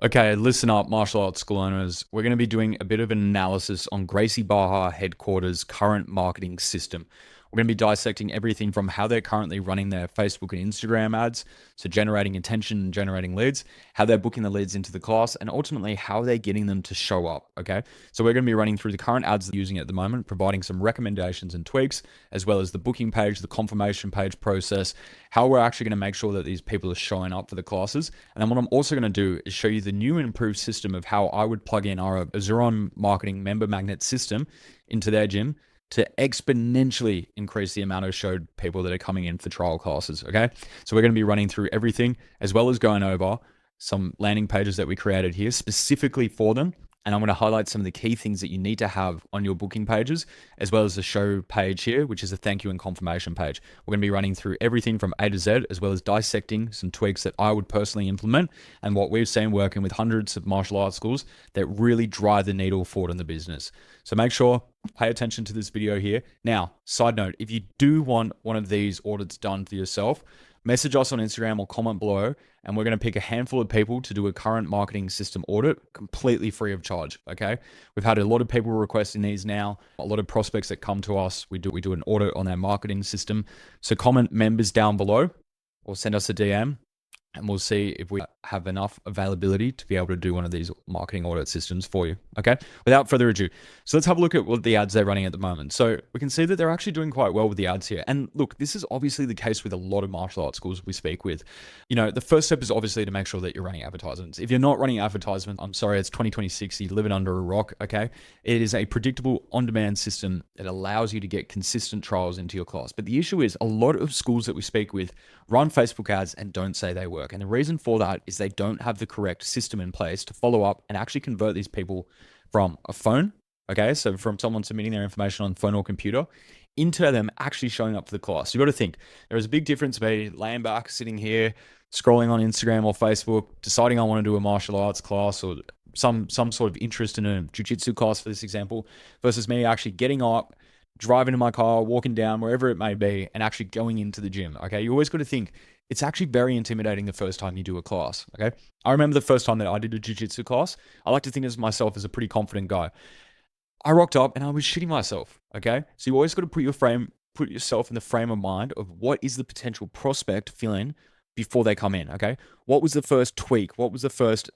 Okay, listen up, martial arts school owners. We're going to be doing a bit of an analysis on Gracie Barra headquarters' current marketing system. We're going to be dissecting everything from how they're currently running their Facebook and Instagram ads, so generating attention and generating leads, how they're booking the leads into the class, and ultimately how they're getting them to show up. Okay, so we're going to be running through the current ads they're using at the moment, providing some recommendations and tweaks, as well as the booking page, the confirmation page process, how we're actually going to make sure that these people are showing up for the classes. And then what I'm also going to do is show you the new and improved system of how I would plug in our Azuron marketing member magnet system into their gym to exponentially increase the amount of showed people that are coming in for trial classes. Okay, so we're going to be running through everything as well as going over some landing pages that we created here specifically for them. And I'm going to highlight some of the key things that you need to have on your booking pages, as well as the show page here, which is a thank you and confirmation page. We're going to be running through everything from A to Z, as well as dissecting some tweaks that I would personally implement and what we've seen working with hundreds of martial arts schools that really drive the needle forward in the business. So make sure, pay attention to this video here. Now, side note, if you do want one of these audits done for yourself, message us on Instagram or comment below, and we're going to pick a handful of people to do a current marketing system audit completely free of charge. Okay, we've had a lot of people requesting these now, a lot of prospects that come to us. We do an audit on their marketing system. So comment members down below or send us a DM, and we'll see if we have enough availability to be able to do one of these marketing audit systems for you. Okay, without further ado, so let's have a look at what the ads they're running at the moment. So we can see that they're actually doing quite well with the ads here. And look, this is obviously the case with a lot of martial arts schools we speak with. You know, the first step is obviously to make sure that you're running advertisements. If you're not running advertisements, I'm sorry, it's 2026, you're living under a rock. Okay, it is a predictable on-demand system that allows you to get consistent trials into your class. But the issue is a lot of schools that we speak with run Facebook ads and don't say they work. And the reason for that is they don't have the correct system in place to follow up and actually convert these people from a phone, okay, so from someone submitting their information on phone or computer, into them actually showing up for the class. So you've got to think, there is a big difference between laying back, sitting here, scrolling on Instagram or Facebook, deciding I want to do a martial arts class or some sort of interest in a jiu-jitsu class, for this example, versus me actually getting up, driving in my car, walking down, wherever it may be, and actually going into the gym. Okay, you always got to think it's actually very intimidating the first time you do a class. Okay, I remember the first time that I did a jiu-jitsu class. I like to think of myself as a pretty confident guy. I rocked up and I was shitting myself. Okay, so you always got to put yourself in the frame of mind of what is the potential prospect feeling before they come in. Okay, what was the first tweak? What was the first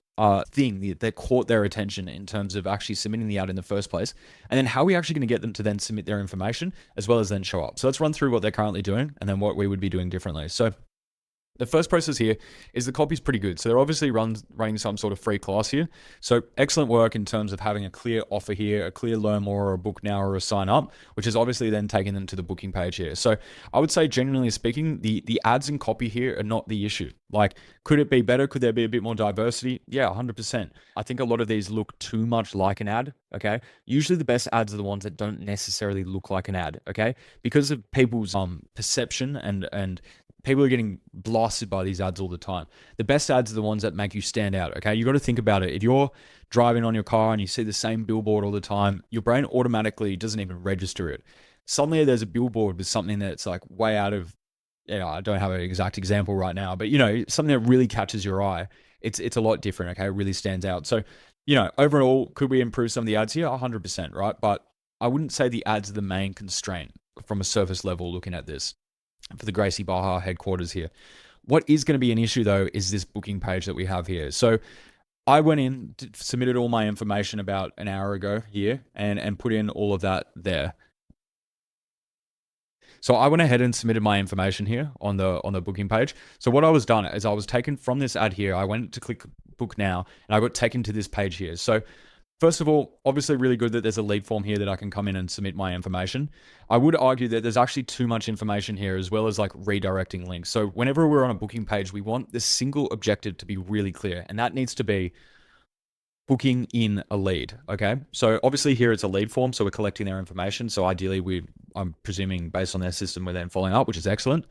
thing that caught their attention in terms of actually submitting the ad in the first place? And then how are we actually going to get them to then submit their information as well as then show up? So let's run through what they're currently doing and then what we would be doing differently. So the first process here is the copy's pretty good. So they're obviously running some sort of free class here. So excellent work in terms of having a clear offer here, a clear learn more or a book now or a sign up, which is obviously then taking them to the booking page here. So I would say, generally speaking, the ads and copy here are not the issue. Like, could it be better? Could there be a bit more diversity? Yeah, 100%. I think a lot of these look too much like an ad, okay? Usually the best ads are the ones that don't necessarily look like an ad, okay? Because of people's perception and people are getting blasted by these ads all the time. The best ads are the ones that make you stand out, okay? You got to think about it. If you're driving on your car and you see the same billboard all the time, your brain automatically doesn't even register it. Suddenly there's a billboard with something that's like way out of, I don't have an exact example right now, but something that really catches your eye. It's a lot different, okay? It really stands out. So, overall, could we improve some of the ads here? 100%, right? But I wouldn't say the ads are the main constraint from a surface level looking at this for the Gracie Barra headquarters here. What is going to be an issue though is this booking page that we have here. So I went in, submitted all my information about an hour ago here and put in all of that there. So I went ahead and submitted my information here on the booking page. So what I was done is I was taken from this ad here. I went to click book now and I got taken to this page here. So first of all, obviously really good that there's a lead form here that I can come in and submit my information. I would argue that there's actually too much information here as well as like redirecting links. So whenever we're on a booking page, we want the single objective to be really clear, and that needs to be booking in a lead, okay? So obviously here it's a lead form, so we're collecting their information. So ideally I'm presuming based on their system, we're then following up, which is excellent.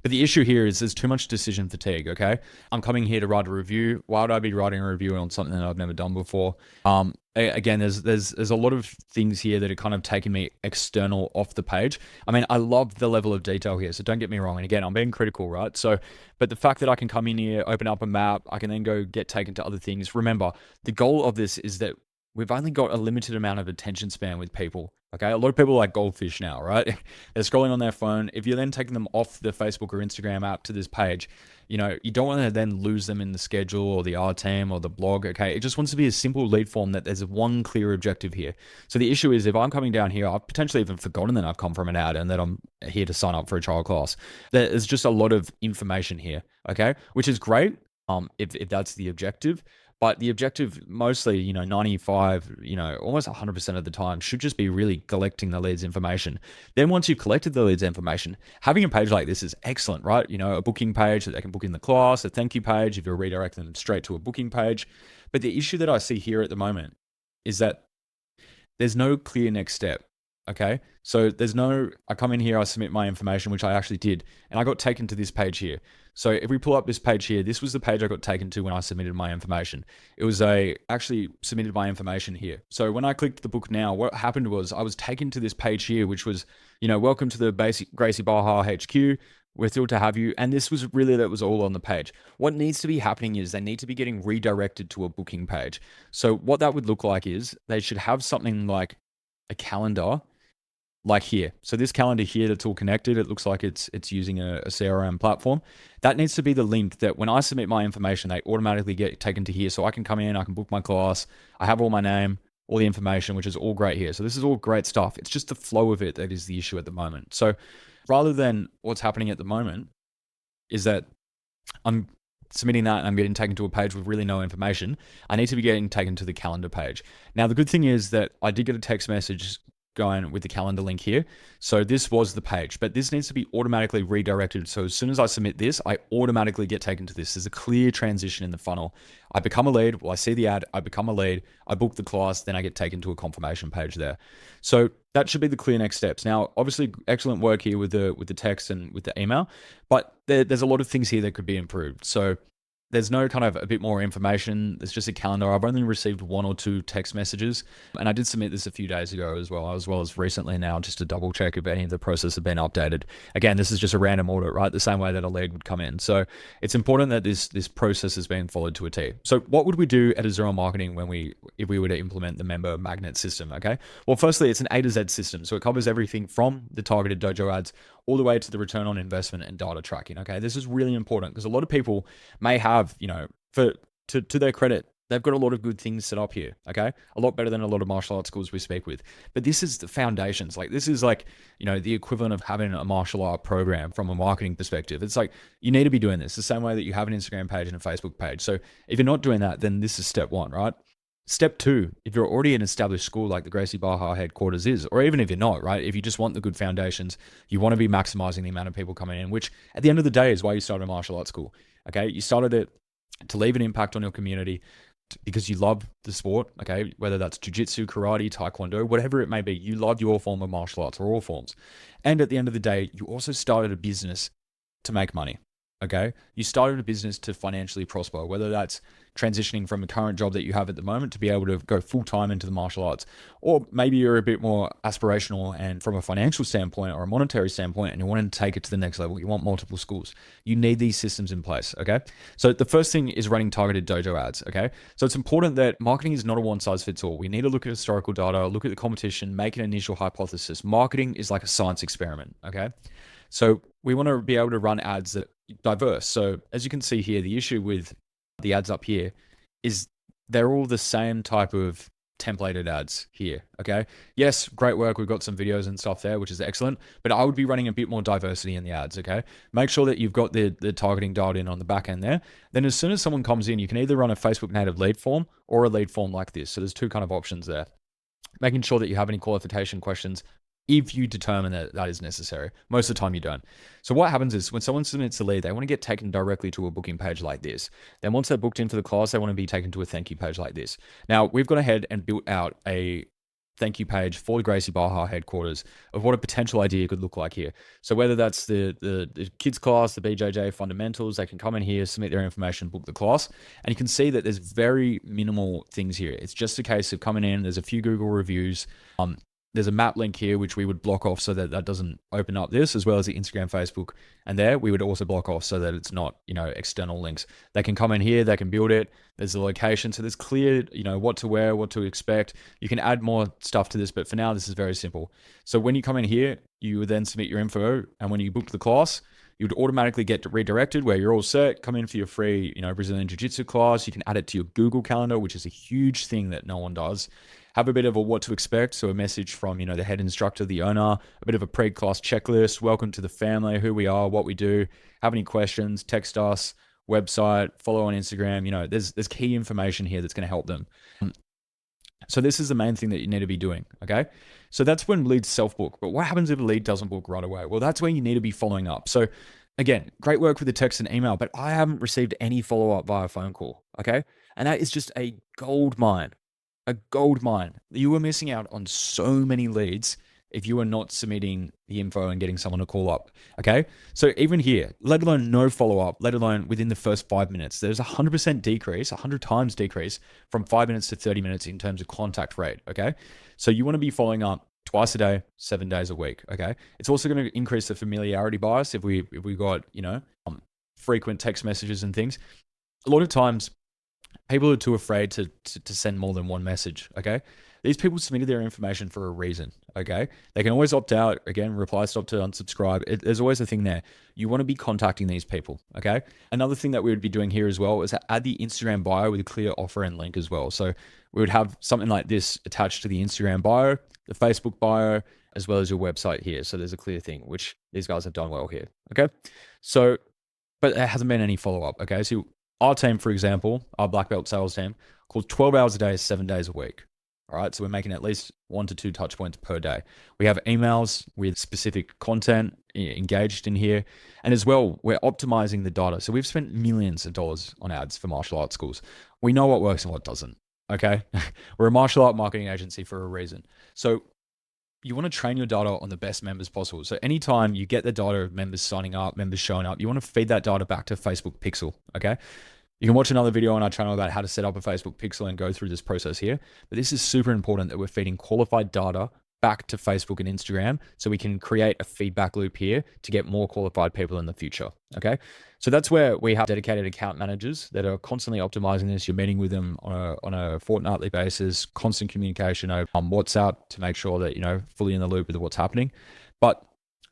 But the issue here is there's too much decision fatigue, okay? I'm coming here to write a review. Why would I be writing a review on something that I've never done before? again, there's a lot of things here that are kind of taking me external off the page. I mean, I love the level of detail here, so don't get me wrong. And again, I'm being critical, right? So, but the fact that I can come in here, open up a map, I can then go get taken to other things. Remember, the goal of this is that we've only got a limited amount of attention span with people. Okay, a lot of people are like goldfish now, right? They're scrolling on their phone. If you're then taking them off the Facebook or Instagram app to this page, you know, you don't want to then lose them in the schedule or the R team or the blog. Okay, it just wants to be a simple lead form that there's one clear objective here. So the issue is if I'm coming down here, I've potentially even forgotten that I've come from an ad and that I'm here to sign up for a trial class. There's just a lot of information here. Okay, which is great. If that's the objective. But the objective mostly, you know, 95, you know, almost 100% of the time should just be really collecting the leads information. Then once you've collected the leads information, having a page like this is excellent, right? You know, a booking page that they can book in the class, a thank you page if you're redirecting them straight to a booking page. But the issue that I see here at the moment is that there's no clear next step. Okay, so I come in here, I submit my information, which I actually did, and I got taken to this page here. So if we pull up this page here, this was the page I got taken to when I submitted my information. It was actually submitted my information here. So when I clicked the book now, what happened was I was taken to this page here, which was, you know, welcome to the basic Gracie Barra HQ. We're thrilled to have you. And this was really, that was all on the page. What needs to be happening is they need to be getting redirected to a booking page. So what that would look like is they should have something like a calendar like here. So this calendar here that's all connected, it looks like it's using a CRM platform. That needs to be the link that when I submit my information, they automatically get taken to here. So I can come in, I can book my class. I have all my name, all the information, which is all great here. So this is all great stuff. It's just the flow of it that is the issue at the moment. So rather than what's happening at the moment is that I'm submitting that and I'm getting taken to a page with really no information. I need to be getting taken to the calendar page. Now, the good thing is that I did get a text message going with the calendar link here. So this was the page, but this needs to be automatically redirected. So as soon as I submit this, I automatically get taken to this. There's a clear transition in the funnel. I become a lead. Well, I see the ad, I become a lead, I book the class, then I get taken to a confirmation page there. So that should be the clear next steps. Now, obviously, excellent work here with the text and with the email, but there's a lot of things here that could be improved. So there's no kind of a bit more information. There's just a calendar. I've only received 1 or 2 text messages, and I did submit this a few days ago as well as recently now, just to double check if any of the process have been updated. Again, this is just a random audit, right? The same way that a lead would come in. So it's important that this process is being followed to a T. So what would we do at Azure Marketing if we were to implement the member magnet system? Okay. Well, firstly, it's an A to Z system. So it covers everything from the targeted dojo ads all the way to the return on investment and data tracking. Okay. This is really important because a lot of people may have, you know, to their credit, they've got a lot of good things set up here. Okay. A lot better than a lot of martial arts schools we speak with. But this is the foundations. Like, this is like, you know, the equivalent of having a martial art program from a marketing perspective. It's like, you need to be doing this the same way that you have an Instagram page and a Facebook page. So if you're not doing that, then this is step 1, right? Step 2, if you're already an established school like the Gracie Barra headquarters is, or even if you're not, right? If you just want the good foundations, you want to be maximizing the amount of people coming in, which at the end of the day is why you started a martial arts school. Okay. You started it to leave an impact on your community because you love the sport. Okay. Whether that's jiu-jitsu, karate, taekwondo, whatever it may be, you love your form of martial arts or all forms. And at the end of the day, you also started a business to make money. Okay. You started a business to financially prosper, whether that's transitioning from a current job that you have at the moment to be able to go full time into the martial arts, or maybe you're a bit more aspirational and from a financial standpoint or a monetary standpoint, and you want to take it to the next level. You want multiple schools. You need these systems in place. Okay. So the first thing is running targeted dojo ads. Okay. So it's important that marketing is not a one size fits all. We need to look at historical data, look at the competition, make an initial hypothesis. Marketing is like a science experiment. Okay. So we want to be able to run ads that are diverse. So as you can see here, the issue with the ads up here is they're all the same type of templated ads here. Okay. Yes, great work. We've got some videos and stuff there, which is excellent, but I would be running a bit more diversity in the ads. Okay. Make sure that you've got the targeting dialed in on the back end there. Then as soon as someone comes in, you can either run a Facebook native lead form or a lead form like this. So there's 2 kind of options there. Making sure that you have any qualification questions if you determine that that is necessary. Most of the time you don't. So what happens is when someone submits a lead, they want to get taken directly to a booking page like this. Then once they're booked into the class, they want to be taken to a thank you page like this. Now we've gone ahead and built out a thank you page for the Gracie Barra headquarters of what a potential idea could look like here. So whether that's the kids class, the BJJ fundamentals, they can come in here, submit their information, book the class, and you can see that there's very minimal things here. It's just a case of coming in. There's a few Google reviews. There's a map link here, which we would block off so that that doesn't open up this, as well as the Instagram, Facebook, and there we would also block off so that it's not, external links. They can come in here, they can build it. There's the location. So there's clear, what to wear, what to expect. You can add more stuff to this, but for now, this is very simple. So when you come in here, you would then submit your info. And when you book the class, you would automatically get redirected where you're all set. Come in for your free, Brazilian Jiu-Jitsu class. You can add it to your Google Calendar, which is a huge thing that no one does. Have a bit of a what to expect. So a message from, the head instructor, the owner, a bit of a pre-class checklist. Welcome to the family, who we are, what we do. Have any questions, text us, website, follow on Instagram. There's key information here that's going to help them. So this is the main thing that you need to be doing, okay? So that's when leads self-book. But what happens if a lead doesn't book right away? Well, that's where you need to be following up. So again, great work with the text and email, but I haven't received any follow-up via phone call, okay? And that is just a gold mine. A gold mine. You were missing out on so many leads if you were not submitting the info and getting someone to call up, okay? So even here, let alone no follow-up, let alone within the first 5 minutes, there's 100% decrease, 100 times decrease from 5 minutes to 30 minutes in terms of contact rate, okay? So you want to be following up twice a day, 7 days a week, okay? It's also going to increase the familiarity bias if we got, frequent text messages and things. A lot of times, people are too afraid to send more than one message, okay? These people submitted their information for a reason, okay? They can always opt out, again, reply stop to unsubscribe. There's always a thing there. You want to be contacting these people, okay? Another thing that we would be doing here as well is add the Instagram bio with a clear offer and link as well. So we would have something like this attached to the Instagram bio, the Facebook bio, as well as your website here. So there's a clear thing, which these guys have done well here, okay? So, but there hasn't been any follow-up, okay? So our team, for example, our black belt sales team, calls 12 hours a day, 7 days a week. All right, so we're making at least 1 to 2 touch points per day. We have emails with specific content engaged in here. And as well, we're optimizing the data. So we've spent millions of dollars on ads for martial arts schools. We know what works and what doesn't, okay? We're a martial art marketing agency for a reason. So you want to train your data on the best members possible. So anytime you get the data of members signing up, members showing up, you want to feed that data back to Facebook Pixel, okay? You can watch another video on our channel about how to set up a Facebook Pixel and go through this process here. But this is super important that we're feeding qualified data back to Facebook and Instagram so we can create a feedback loop here to get more qualified people in the future, okay? So that's where we have dedicated account managers that are constantly optimizing this. You're meeting with them on a fortnightly basis, constant communication on WhatsApp to make sure that, fully in the loop with what's happening. But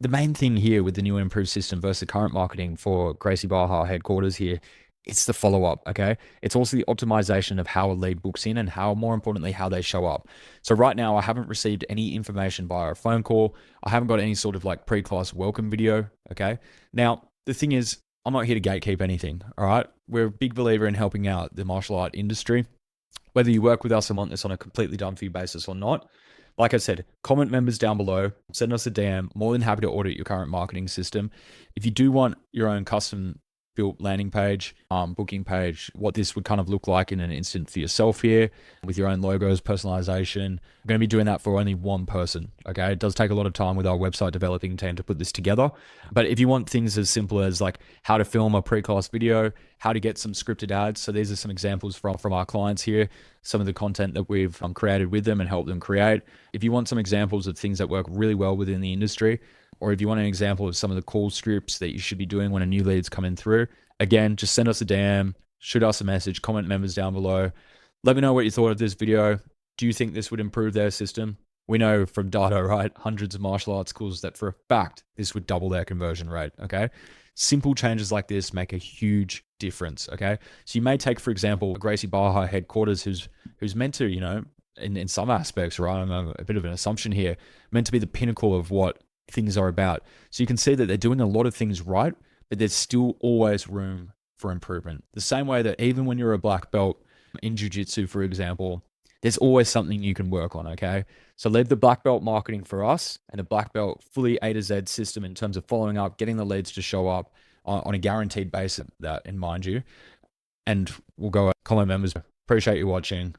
the main thing here with the new and improved system versus the current marketing for Gracie Barra headquarters here, it's the follow-up, okay? It's also the optimization of how a lead books in and more importantly, how they show up. So right now, I haven't received any information via a phone call. I haven't got any sort of like pre-class welcome video, okay? Now, the thing is, I'm not here to gatekeep anything, all right? We're a big believer in helping out the martial art industry. Whether you work with us and want this on a completely done-for-you basis or not, like I said, comment members down below, send us a DM. More than happy to audit your current marketing system. If you do want your own custom built landing page, booking page, what this would kind of look like in an instant for yourself here with your own logos, personalization. I'm going to be doing that for only one person, okay? It does take a lot of time with our website developing team to put this together. But if you want things as simple as like how to film a pre-class video, how to get some scripted ads. So these are some examples from our clients here, some of the content that we've created with them and helped them create. If you want some examples of things that work really well within the industry, or if you want an example of some of the call scripts that you should be doing when a new lead's coming through, again, just send us a DM, shoot us a message, comment members down below. Let me know what you thought of this video. Do you think this would improve their system? We know from data, right? Hundreds of martial arts schools that for a fact, this would double their conversion rate, okay? Simple changes like this make a huge difference, okay? So you may take, for example, Gracie Barra headquarters who's meant to, in some aspects, right? I'm a bit of an assumption here, meant to be the pinnacle of what things are about. So you can see that they're doing a lot of things right, but there's still always room for improvement. The same way that even when you're a black belt in jiu-jitsu, for example, there's always something you can work on, okay? So leave the black belt marketing for us and a black belt fully A to Z system in terms of following up, getting the leads to show up on a guaranteed basis, that in mind you. And we'll go comment members. Appreciate you watching.